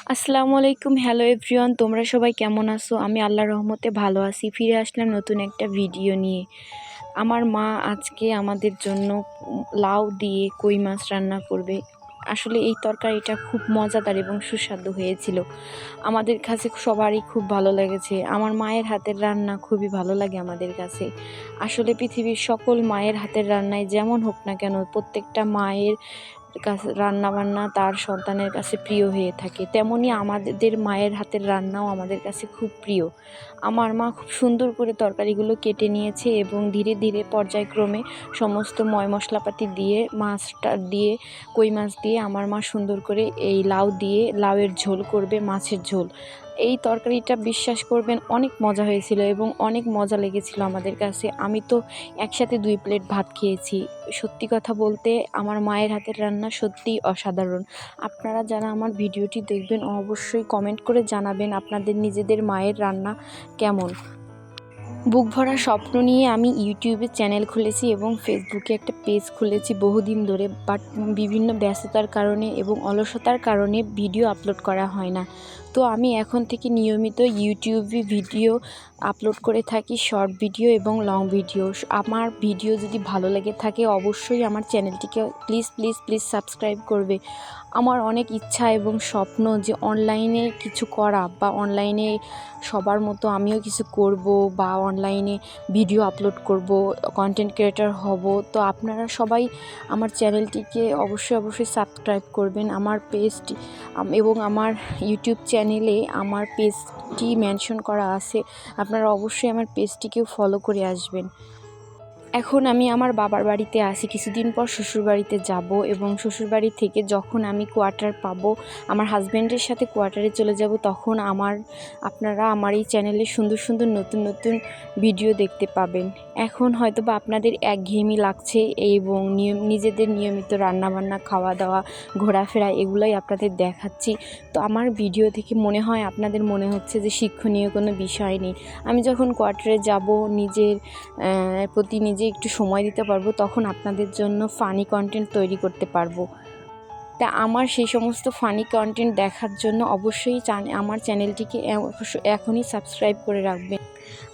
আসসালামু আলাইকুম। Hello everyone, তোমরা সবাই কেমন আছো? আমি আল্লাহর রহমতে ভালো আছি। ফিরে আসলাম নতুন একটা ভিডিও নিয়ে। আমার মা আজকে আমাদের জন্য লাউ দিয়ে কই মাছ রান্না করবে। আসলে এই তরকারিটা খুব মজাদার এবং সুস্বাদু হয়েছিল। আমাদের কাছে সবারই খুব ভালো লেগেছে। আমার মায়ের হাতের রান্না খুবই ভালো লাগে আমাদের কাছে। আসলে পৃথিবীর সকল মায়ের হাতের রান্নাই যেমন হোক না কেন, প্রত্যেকটা মায়ের কাছে রান্নাবান্না তার সন্তানের কাছে প্রিয় হয়ে থাকে। তেমনই আমাদের মায়ের হাতের রান্নাও আমাদের কাছে খুব প্রিয়। আমার মা খুব সুন্দর করে তরকারিগুলো কেটে নিয়েছে এবং ধীরে ধীরে পর্যায়ক্রমে সমস্ত মশলাপাতি দিয়ে মাছটা দিয়ে কই মাছ দিয়ে আমার মা সুন্দর করে এই লাউ দিয়ে লাউয়ের ঝোল করবে, মাছের ঝোল। এই তরকারিটা বিশ্বাস করবেন অনেক মজা হয়েছিল এবং অনেক মজা লেগেছিল আমাদের কাছে। আমি তো একসাথে 2 প্লেট ভাত খেয়েছি। সত্যি কথা বলতে আমার মায়ের হাতের রান্না সত্যিই অসাধারণ। আপনারা যারা আমার ভিডিওটি দেখবেন অবশ্যই কমেন্ট করে জানাবেন আপনাদের নিজেদের মায়ের রান্না কেমন। বুক ভরা স্বপ্ন নিয়ে আমি ইউটিউবে চ্যানেল খুলেছি এবং ফেসবুকে একটা পেজ খুলেছি বহুদিন ধরে, বাট বিভিন্ন ব্যস্ততার কারণে এবং অলসতার কারণে ভিডিও আপলোড করা হয় না। তো আমি এখন থেকে নিয়মিত ইউটিউবে ভিডিও আপলোড করে থাকি, শর্ট ভিডিও এবং লং ভিডিও। আমার ভিডিও যদি ভালো লেগে থাকে অবশ্যই আমার চ্যানেলটিকে প্লিজ প্লিজ প্লিজ সাবস্ক্রাইব করবে। আমার অনেক ইচ্ছা এবং স্বপ্ন যে অনলাইনে কিছু করা, বা অনলাইনে সবার মতো আমিও কিছু করব, বা অনলাইনে ভিডিও আপলোড করব, কন্টেন্ট ক্রিয়েটর হব। তো আপনারা সবাই আমার চ্যানেলটিকে অবশ্যই সাবস্ক্রাইব করবেন। আমার পেজটি এবং আমার ইউটিউব চ্যানেলে আমার পেজটি মেনশন করা আছে। আপনারা অবশ্যই আমার পেজটিকেও ফলো করে আসবেন। এখন আমি আমার বাবার বাড়িতে আছি, কিছুদিন পর শ্বশুরবাড়িতে যাব এবং শ্বশুরবাড়ি থেকে যখন আমি কোয়ার্টার পাবো, আমার হাজব্যান্ডের সাথে কোয়ার্টারে চলে যাব, তখন আপনারা আমার এই চ্যানেলে সুন্দর সুন্দর নতুন নতুন ভিডিও দেখতে পাবেন। এখন হয়তো বা আপনাদের একঘেয়েমি লাগছে এবং নিজেদের নিয়মিত রান্নাবান্না, খাওয়া দাওয়া, ঘোরাফেরা এগুলোই আপনাদের দেখাচ্ছি। তো আমার ভিডিও থেকে মনে হয় আপনাদের মনে হচ্ছে যে শিক্ষণীয় কোনো বিষয় নেই। আমি যখন কোয়ার্টারে যাব, নিজের প্রতি নিজে একটু সময় দিতে পারবো, তখন আপনাদের জন্য ফানি কন্টেন্ট তৈরি করতে পারবো। তা আমার সেই সমস্ত ফানি কন্টেন্ট দেখার জন্য অবশ্যই আমার চ্যানেলটিকে এখনই সাবস্ক্রাইব করে রাখবেন।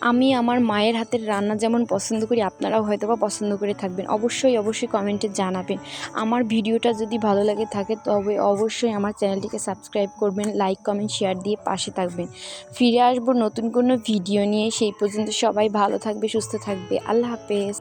আমি আমার মায়ের হাতের রান্না যেমন পছন্দ করি, আপনারাও হয়তো বা পছন্দ করে থাকবেন। অবশ্যই কমেন্টে জানাবেন। আমার ভিডিওটা যদি ভালো লাগে থাকে তবে অবশ্যই আমার চ্যানেলটিকে সাবস্ক্রাইব করবেন, লাইক কমেন্ট শেয়ার দিয়ে পাশে থাকবেন। ফিরে আসবো নতুন কোনো ভিডিও নিয়ে। সেই পর্যন্ত সবাই ভালো থাকবে, সুস্থ থাকবে। আল্লাহ হাফেজ।